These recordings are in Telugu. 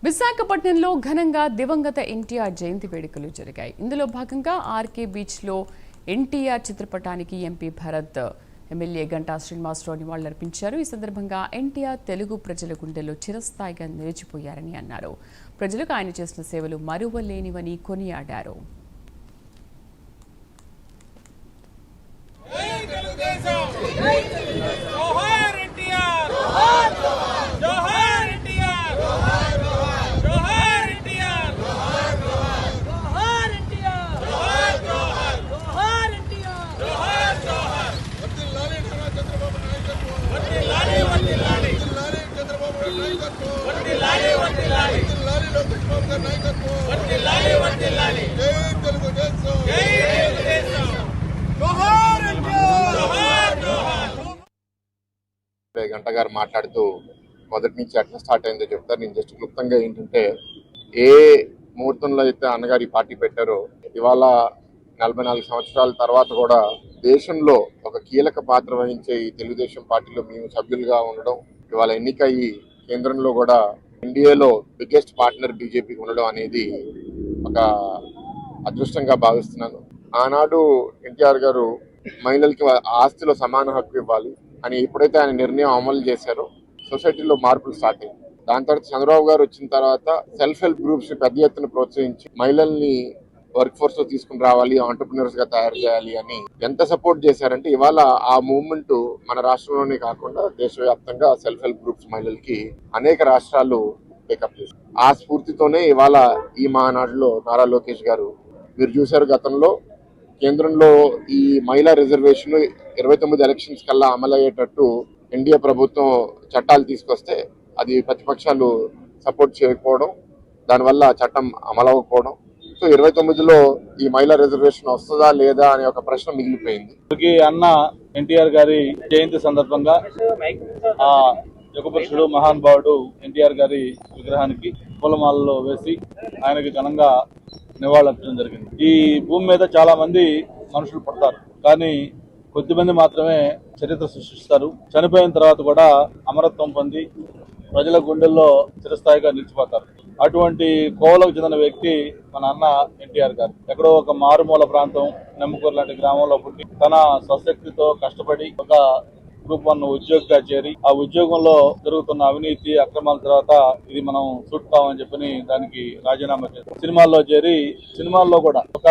విశాఖపట్నంలో ఘనంగా దివంగత ఎన్టీఆర్ జయంతి వేడుకలు జరిగాయి. ఇందులో భాగంగా ఆర్కే బీచ్ లో ఎన్టీఆర్ చిత్రపటానికి ఎంపీ భరత్, ఎమ్మెల్యే గంటా శ్రీనివాసరావు నివాళులర్పించారు. ఈ సందర్భంగా ఎన్టీఆర్ తెలుగు ప్రజల గుండెల్లో చిరస్థాయిగా నిలిచిపోయారని అన్నారు. ప్రజలకు ఆయన చేసిన సేవలు మరువలేనివని కొనియాడారు. గంట గారు మాట్లాడుతూ మొదటి నుంచి ఎట్లా స్టార్ట్ అయిందో చెప్తారు. నేను జస్ట్ క్లుప్తంగా ఏంటంటే, ఏ ముహూర్తంలో అయితే అన్నగారు ఈ పార్టీ పెట్టారో ఇవాళ 44 సంవత్సరాల తర్వాత కూడా దేశంలో ఒక కీలక పాత్ర వహించే ఈ తెలుగుదేశం పార్టీలో మేము సభ్యులుగా ఉండడం, ఇవాళ ఎన్నికయ్యి కేంద్రంలో కూడా ఎన్డీఏలో బిగ్గెస్ట్ పార్ట్నర్ బీజేపీకి ఉండడం అనేది ఒక అదృష్టంగా భావిస్తున్నాను. ఆనాడు ఎన్టీఆర్ గారు మహిళలకి ఆస్తిలో సమాన హక్కు ఇవ్వాలి అని ఎప్పుడైతే ఆయన నిర్ణయం అమలు చేశారో సొసైటీలో మార్పులు స్టార్ట్ అయ్యాయి. దాని తర్వాత చంద్రబాబు గారు వచ్చిన తర్వాత సెల్ఫ్ హెల్ప్ గ్రూప్స్ పెద్ద ఎత్తున ప్రోత్సహించి మహిళల్ని వర్క్ ఫోర్స్ లో తీసుకుని రావాలి, ఆంటర్ప్రినర్స్ గా తయారు చేయాలి అని ఎంత సపోర్ట్ చేశారంటే, ఇవాళ ఆ మూవ్మెంట్ మన రాష్ట్రంలోనే కాకుండా దేశవ్యాప్తంగా సెల్ఫ్ హెల్ప్ గ్రూప్స్ మహిళలకి అనేక రాష్ట్రాలు టేకప్ చేశారు. ఆ స్ఫూర్తితోనే ఇవాళ ఈ మహానాడులో నారా లోకేష్ గారు, మీరు చూశారు గతంలో కేంద్రంలో ఈ మహిళా రిజర్వేషన్ 29 ఎలక్షన్స్ కల్లా అమలయ్యేటట్టు ఎన్డీఏ ప్రభుత్వం చట్టాలు తీసుకొస్తే అది ప్రతిపక్షాలు సపోర్ట్ చేయకపోవడం, దానివల్ల చట్టం అమలవకపోవడం, సో 29లో ఈ మహిళా రిజర్వేషన్ వస్తుందా లేదా అనే ఒక ప్రశ్న మిగిలిపోయింది. అన్న ఎన్టీఆర్ గారి జయంతి సందర్భంగా ఆ యుగపురుషుడు మహానుభావుడు ఎన్టీఆర్ గారి విగ్రహానికి పూలమాలలో వేసి ఆయనకి ఘనంగా నివాళులర్పించడం జరిగింది. ఈ భూమి మీద చాలా మంది మనుషులు పుడతారు, కానీ కొద్దిమంది మాత్రమే చరిత్ర సృష్టిస్తారు. చనిపోయిన తర్వాత కూడా అమరత్వం పొంది ప్రజల గుండెల్లో చిరస్థాయిగా నిలిచిపోతారు. అటువంటి కోవలకు చెందిన వ్యక్తి మన అన్న ఎన్టీఆర్ గారు. ఎక్కడో ఒక మారుమూల ప్రాంతం నెమ్మకూరు లాంటి గ్రామంలో పుట్టి తన స్వశక్తితో కష్టపడి ఒక గ్రూప్ 1 ఉద్యోగిగా చేరి ఆ ఉద్యోగంలో జరుగుతున్న అవినీతి అక్రమాల తర్వాత ఇది మనం చూస్తామని చెప్పని దానికి రాజీనామా చేశారు. సినిమాల్లో చేరి సినిమాల్లో కూడా ఒక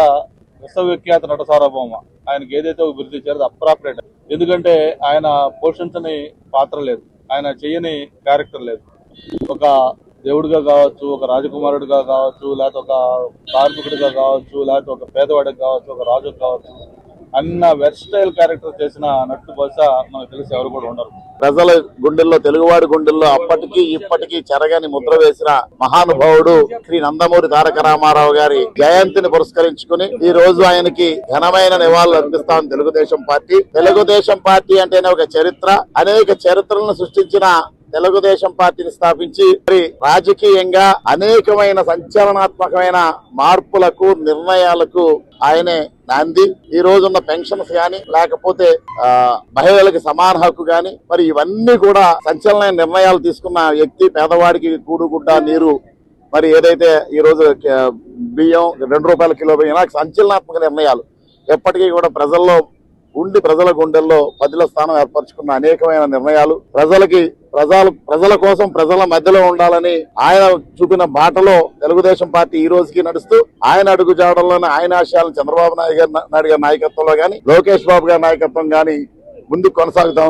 విశ్వవిఖ్యాత నట సార్వభౌమ, ఆయనకి ఏదైతే ఒక బిరుదు ఇచ్చారో అది అప్రాపరేట్. ఎందుకంటే ఆయన పోషించని పాత్ర లేదు, ఆయన చేయని క్యారెక్టర్ లేదు. ఒక దేవుడిగా కావచ్చు, ఒక రాజకుమారుడిగా కావచ్చు, లేకపోతే ఒక కార్మికుడిగా కావచ్చు, లేకపోతే ఒక పేదవాడికి కావచ్చు, ఒక రాజుకు కావచ్చు, అన్న వెర్స్టైల్ క్యారెక్టర్ చేసిన నటుడు బహుశా మనకు తెలిసి ఎవరు కూడా ఉండరు. ప్రజల గుండెల్లో, తెలుగువాడి గుండెల్లో అప్పటికీ ఇప్పటికీ చెరగని ముద్ర వేసిన మహానుభావుడు శ్రీ నందమూరి తారక రామారావు గారి జయంతిని పురస్కరించుకుని ఈ రోజు ఆయనకి ఘనమైన నివాళులు అర్పిస్తాం. తెలుగుదేశం పార్టీ అంటేనే ఒక చరిత్ర, అనేక చరిత్రలను సృష్టించిన తెలుగుదేశం పార్టీని స్థాపించి రాజకీయంగా అనేకమైన సంచలనాత్మకమైన మార్పులకు, నిర్ణయాలకు ఆయనే నాంది. ఈ రోజున్న పెన్షన్స్ గాని, లేకపోతే మహిళలకి సమాన హక్కు గాని, మరి ఇవన్నీ కూడా సంచలన నిర్ణయాలు తీసుకున్న వ్యక్తి. పేదవాడికి కూడుగుడ్డ నీరు, మరి ఏదైతే ఈ రోజు బియ్యం 2 రూపాయల కిలో బియ్యం, సంచలనాత్మక నిర్ణయాలు ఎప్పటికీ కూడా ప్రజల్లో ఉండి ప్రజల గుండెల్లో 10ల స్థానం ఏర్పరచుకున్న అనేకమైన నిర్ణయాలు, ప్రజల కోసం ప్రజల మధ్యలో ఉండాలని ఆయన చూపిన బాటలో తెలుగుదేశం పార్టీ ఈ రోజుకి నడుస్తూ, ఆయన అడుగుజాడల్లోనే ఆయన ఆశయాలను చంద్రబాబు నాయుడు గారి నాయకత్వంలో గాని, లోకేష్ బాబు గారి నాయకత్వం గాని ముందుకు కొనసాగుతా ఉంది.